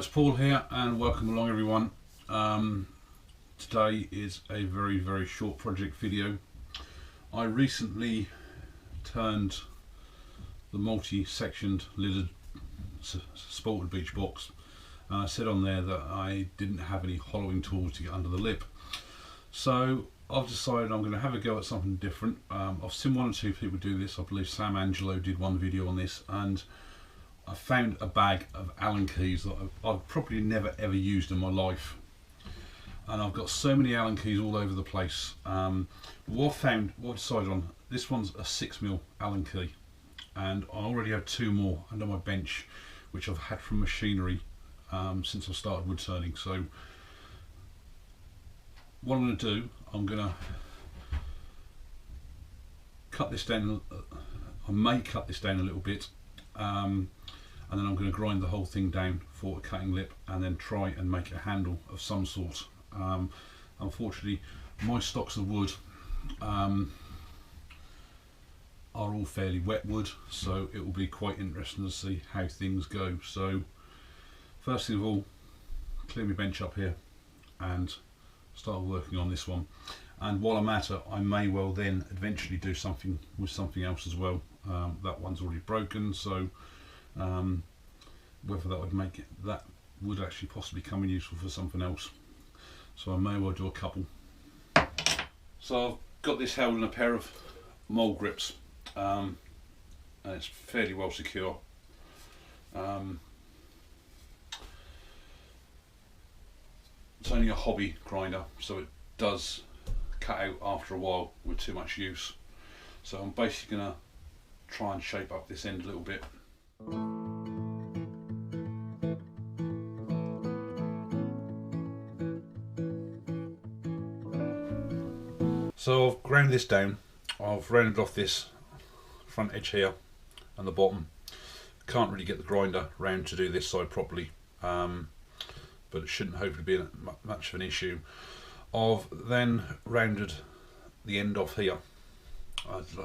It's Paul here and welcome along everyone. Today is a very short project video. I recently turned the multi-sectioned lidded sported beach box, and I said on there that I didn't have any hollowing tools to get under the lip. So I've decided I'm going to have a go at something different. I've seen one or two people do this. I believe Sam Angelo did one video on this, and I found a bag of Allen keys that I've probably never ever used in my life, and I've got so many Allen keys all over the place. What I decided on, this one's a 6mm Allen key, and I already have two more under my bench which I've had from machinery since I started wood turning. So what I'm going to do, I'm going to cut this down. I may cut this down a little bit, and then I'm going to grind the whole thing down for a cutting lip and then try and make a handle of some sort. Unfortunately, my stocks of wood are all fairly wet wood, so it will be quite interesting to see how things go. So first thing of all, clear my bench up here and start working on this one. And while I'm at it, I may well then eventually do something with something else as well. That one's already broken, so whether that would actually possibly come in useful for something else. So I may well do a couple. So I've got this held in a pair of mole grips, and it's fairly well secure. It's only a hobby grinder, so it does cut out after a while with too much use. So I'm basically going to try and shape up this end a little bit. So I've ground this down. I've rounded off this front edge here and the bottom. Can't really get the grinder round to do this side properly, but it shouldn't hopefully be much of an issue. I've then rounded the end off here.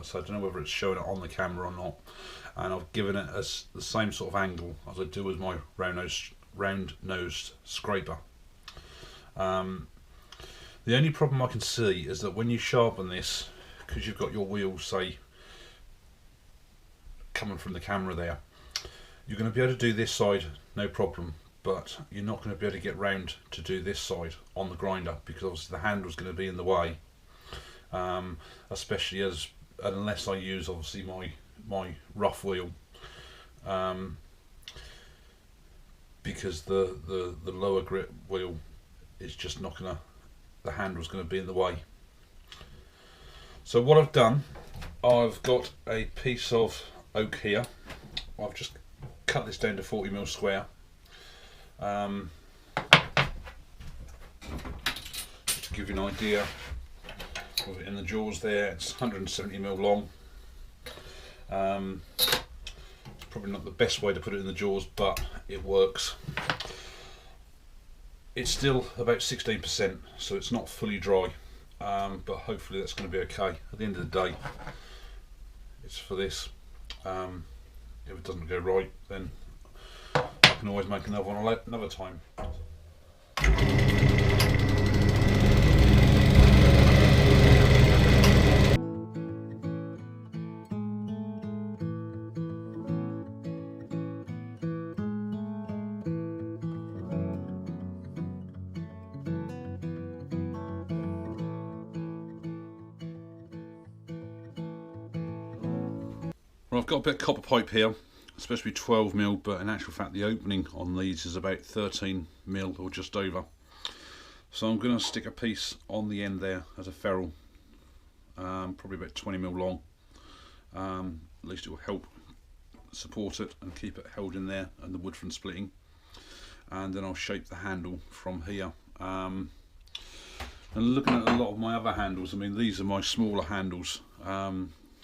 So I don't know whether it's showing it on the camera or not, and I've given it as the same sort of angle as I do with my round nosed scraper. The only problem I can see is that when you sharpen this, because you've got your wheels, say, coming from the camera there, you're going to be able to do this side no problem, but you're not going to be able to get round to do this side on the grinder, because obviously the handle's going to be in the way, especially unless I use obviously my rough wheel, because the lower grip wheel is just not going to, the handle's going to be in the way. So what I've done, I've got a piece of oak here. I've just cut this down to 40mm square. Just to give you an idea of it in the jaws there, it's 170mm long. It's probably not the best way to put it in the jaws, but it works. It's still about 16%, so it's not fully dry, but hopefully that's going to be okay. At the end of the day, it's for this. If it doesn't go right, then I can always make another one another time. Well, I've got a bit of copper pipe here. It's supposed to be 12mm, but in actual fact the opening on these is about 13mm or just over. So I'm going to stick a piece on the end there as a ferrule, probably about 20mm long. At least it will help support it and keep it held in there and the wood from splitting. And then I'll shape the handle from here. And looking at a lot of my other handles, I mean, these are my smaller handles.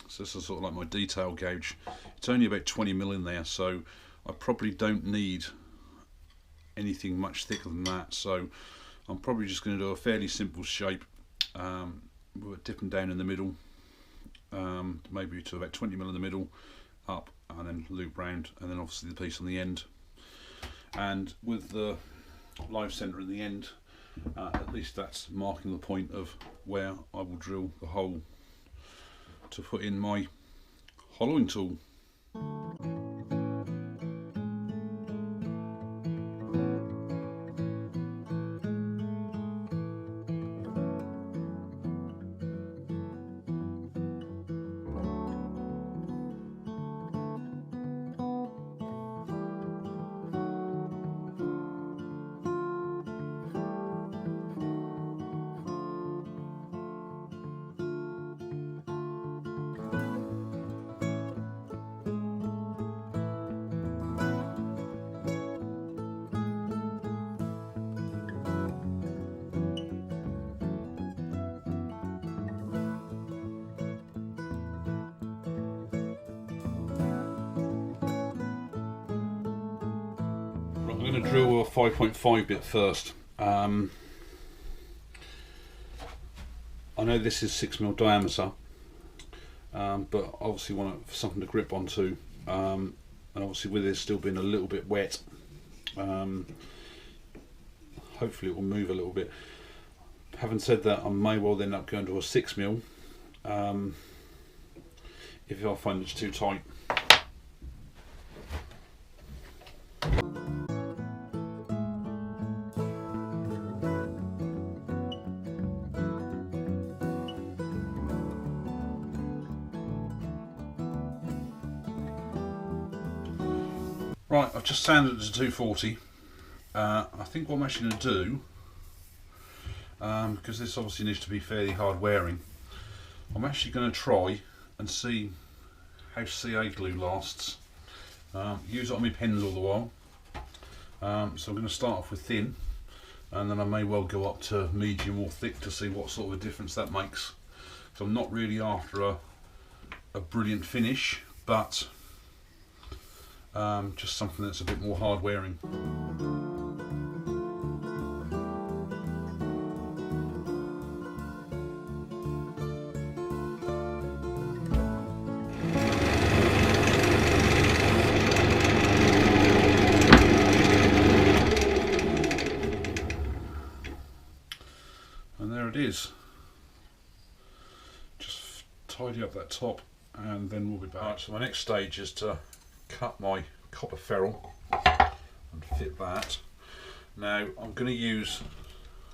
So this is sort of like my detail gauge. It's only about 20mm in there, so I probably don't need anything much thicker than that. So I'm probably just going to do a fairly simple shape, with it dipping down in the middle, maybe to about 20mm in the middle, up, and then loop round, and then obviously the piece on the end. and with the live centre in the end, at least that's marking the point of where I will drill the hole to put in my hollowing tool. I'm going to drill a 5.5 bit first. I know this is 6mm diameter, but obviously want something to grip onto, and obviously with it still being a little bit wet, hopefully it will move a little bit. Having said that, I may well end up going to a 6mm if I find it's too tight. Right, I've just sanded it to 240. I think what I'm actually going to do, because this obviously needs to be fairly hard wearing, I'm actually going to try and see how CA glue lasts. Use it on my pens all the while. So I'm going to start off with thin, and then I may well go up to medium or thick to see what sort of a difference that makes. So I'm not really after a brilliant finish, but just something that's a bit more hard wearing. And there it is. Just tidy up that top and then we'll be back. Right, so my next stage is to cut my copper ferrule and fit that. Now I'm going to use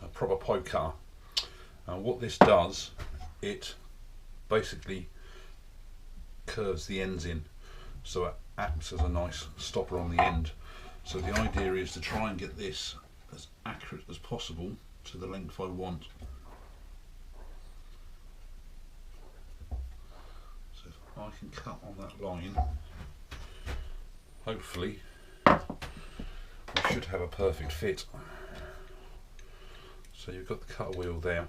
a proper pipe cutter, and what this does, it basically curves the ends in, so it acts as a nice stopper on the end. So the idea is to try and get this as accurate as possible to the length I want. So if I can cut on that line, hopefully we should have a perfect fit. So you've got the cutter wheel there.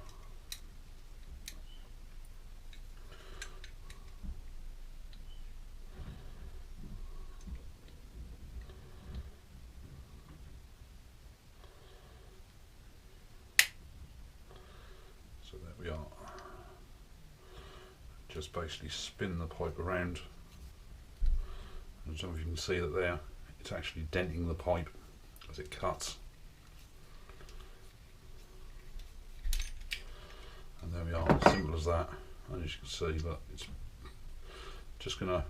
So there we are. Just basically spin the pipe around. I don't know if you can see that there, it's actually denting the pipe as it cuts. And there we are, simple as that. And as you can see, but it's just going to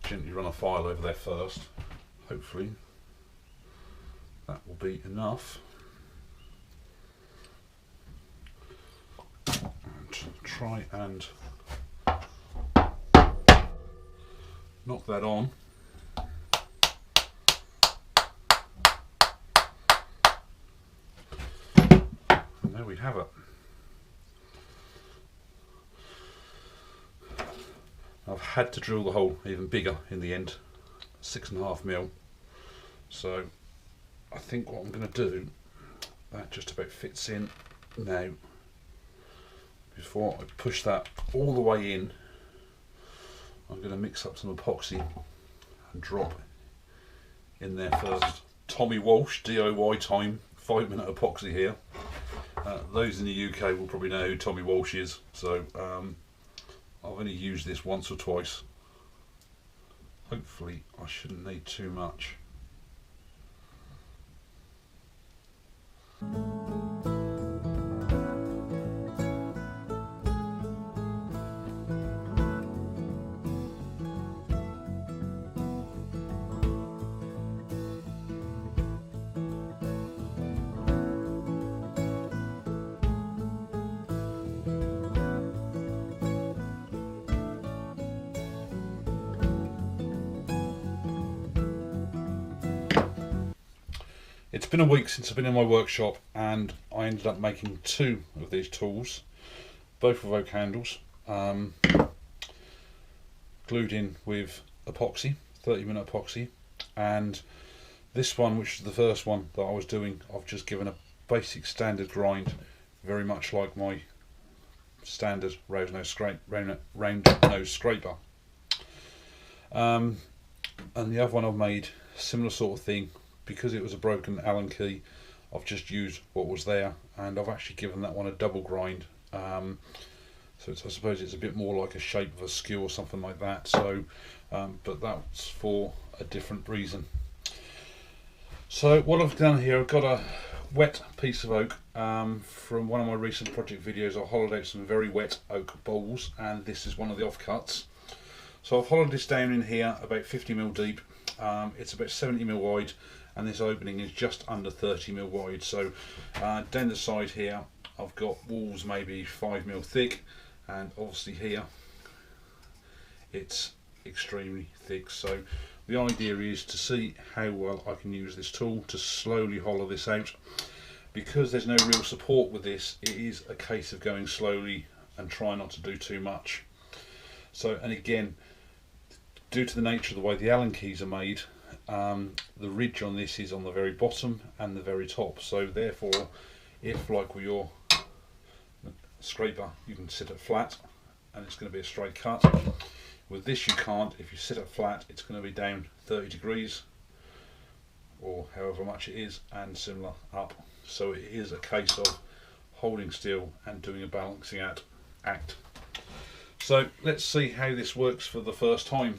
gently run a file over there first. Hopefully that will be enough. And try and knock that on. And there we have it. I've had to drill the hole even bigger in the end, 6.5mm. So I think what I'm going to do, that just about fits in now. Before I push that all the way in, I'm going to mix up some epoxy and drop in there first. Tommy Walsh DIY time, 5-minute epoxy here. Those in the UK will probably know who Tommy Walsh is, so I've only used this once or twice. Hopefully I shouldn't need too much. It's been a week since I've been in my workshop, and I ended up making two of these tools, both with oak handles, glued in with epoxy, 30-minute epoxy, and this one, which is the first one that I was doing, I've just given a basic standard grind, very much like my standard round nose scraper. And the other one I've made similar sort of thing. Because it was a broken Allen key, I've just used what was there, and I've actually given that one a double grind. So I suppose it's a bit more like a shape of a skew or something like that. So, but that's for a different reason. So what I've done here, I've got a wet piece of oak from one of my recent project videos. I hollowed out some very wet oak bowls, and this is one of the offcuts. So I've hollowed this down in here about 50mm deep. It's about 70mm wide, and this opening is just under 30mm wide. So down the side here I've got walls maybe 5mm thick, and obviously here it's extremely thick. So the idea is to see how well I can use this tool to slowly hollow this out. Because there's no real support with this, it is a case of going slowly and try not to do too much. So, and again, due to the nature of the way the Allen keys are made, the ridge on this is on the very bottom and the very top. So therefore, if like with your scraper you can sit it flat and it's going to be a straight cut, with this you can't. If you sit it flat, it's going to be down 30 degrees or however much it is, and similar up. So it is a case of holding still and doing a balancing act. So let's see how this works for the first time.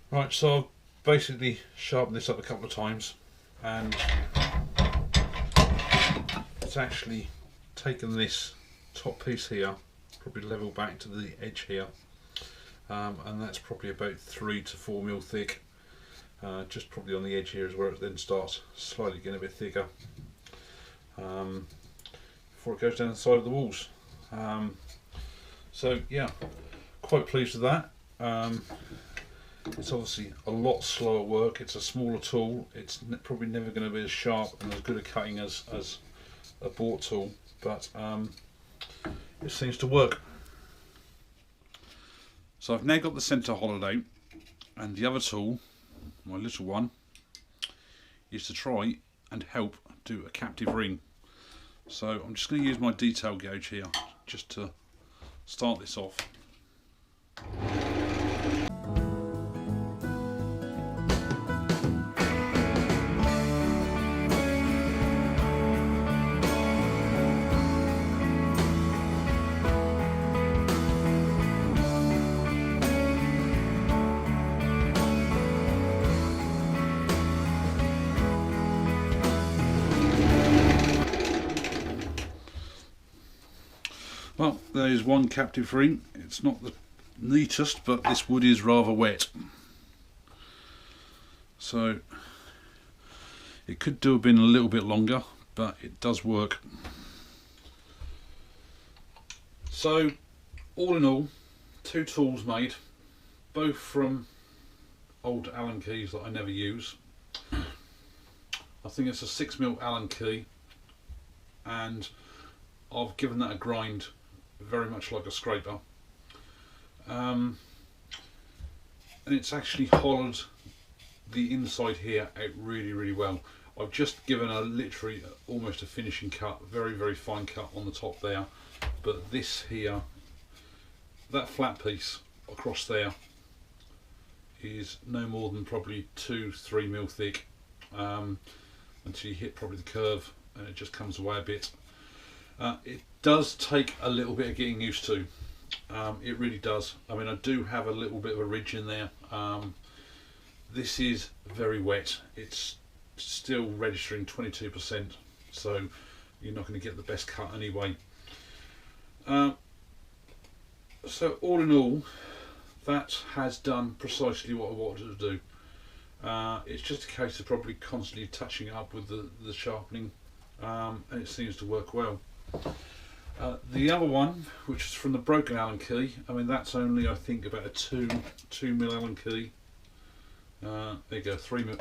Right, so I've basically sharpened this up a couple of times, and it's actually taken this top piece here, probably level back to the edge here, and that's probably about 3 to 4mm thick. Just probably on the edge here is where it then starts slightly getting a bit thicker before it goes down the side of the walls. So yeah, quite pleased with that. It's obviously a lot slower work. It's a smaller tool. It's probably never going to be as sharp and as good at cutting as a bought tool, but it seems to work. So I've now got the centre hollowed out, and the other tool, my little one, is to try and help do a captive ring. So I'm just going to use my detail gauge here just to start this off. Well, there is one captive ring. It's not the neatest, but this wood is rather wet. So it could do have been a little bit longer, but it does work. So all in all, two tools made, both from old Allen keys that I never use. I think it's a 6mm Allen key, and I've given that a grind very much like a scraper, and it's actually hollowed the inside here out really well. I've just given a literally almost a finishing cut, very, very fine cut on the top there. But this here, that flat piece across there is no more than probably 2-3 mil thick, until you hit probably the curve and it just comes away a bit. It does take a little bit of getting used to. It really does. I mean, I do have a little bit of a ridge in there. This is very wet. It's still registering 22%, so you're not going to get the best cut anyway. So all in all, that has done precisely what I wanted to do. It's just a case of probably constantly touching it up with the sharpening, and it seems to work well. The other one, which is from the broken Allen key, I mean that's only I think about a 2 mil Allen key. There you go, 3 mil.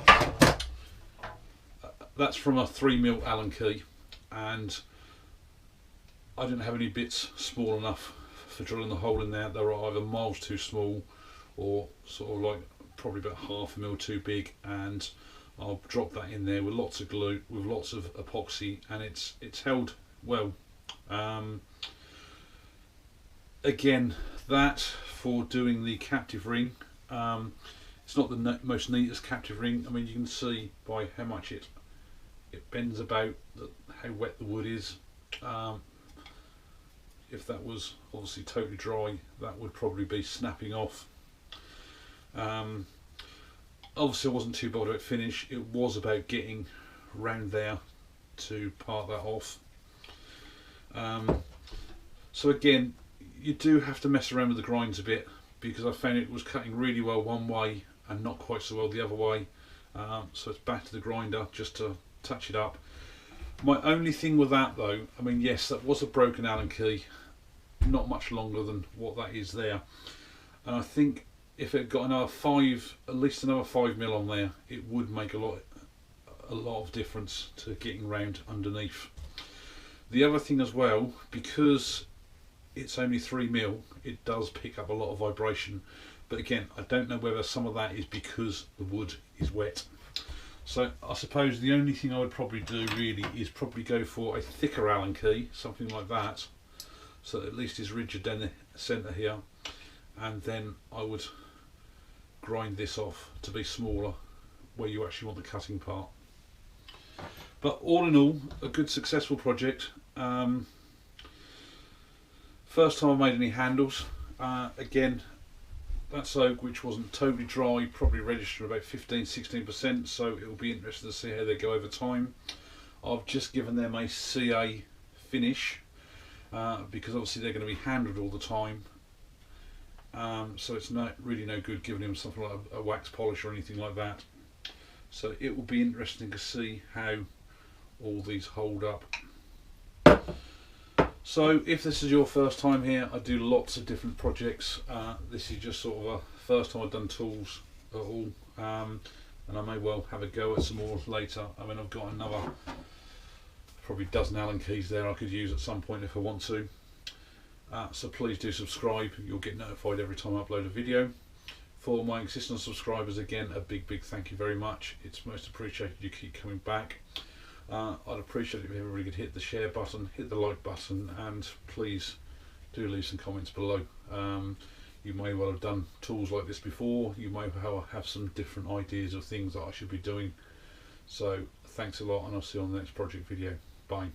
That's from a 3 mil Allen key, and I didn't have any bits small enough for drilling the hole in there. They were either miles too small or sort of like probably about half a mil too big, and I'll drop that in there with lots of glue, with lots of epoxy, and it's held well. Again, that for doing the captive ring, it's not the most neatest captive ring. I mean, you can see by how much it bends about, how wet the wood is. If that was obviously totally dry, that would probably be snapping off. Obviously I wasn't too bothered about finish. It was about getting round there to part that off. So again, you do have to mess around with the grinds a bit, because I found it was cutting really well one way and not quite so well the other way. So it's back to the grinder just to touch it up. My only thing with that though, I mean yes, that was a broken Allen key, not much longer than what that is there, and I think if it got another at least another 5 mil on there, it would make a lot of difference to getting round underneath. The other thing as well, because it's only 3 mil, it does pick up a lot of vibration, but again I don't know whether some of that is because the wood is wet. So I suppose the only thing I would probably do really is probably go for a thicker Allen key, something like that, so that at least it's rigid down the centre here, and then I would grind this off to be smaller where you actually want the cutting part. But all in all, a good successful project. First time I made any handles. Again, that's oak which wasn't totally dry, probably registered about 15-16%, so it will be interesting to see how they go over time. I've just given them a CA finish, because obviously they're going to be handled all the time, so it's really no good giving them something like a wax polish or anything like that. So it will be interesting to see how all these hold up. So if this is your first time here, I do lots of different projects. This is just sort of a first time I've done tools at all, and I may well have a go at some more later. I mean, I've got another probably dozen Allen keys there I could use at some point if I want to. So please do subscribe, you'll get notified every time I upload a video. For my existing subscribers, again, a big thank you very much. It's most appreciated you keep coming back. I'd appreciate it if everybody could hit the share button, hit the like button, and please do leave some comments below. You may well have done tools like this before, you may have some different ideas of things that I should be doing. So thanks a lot, and I'll see you on the next project video. Bye.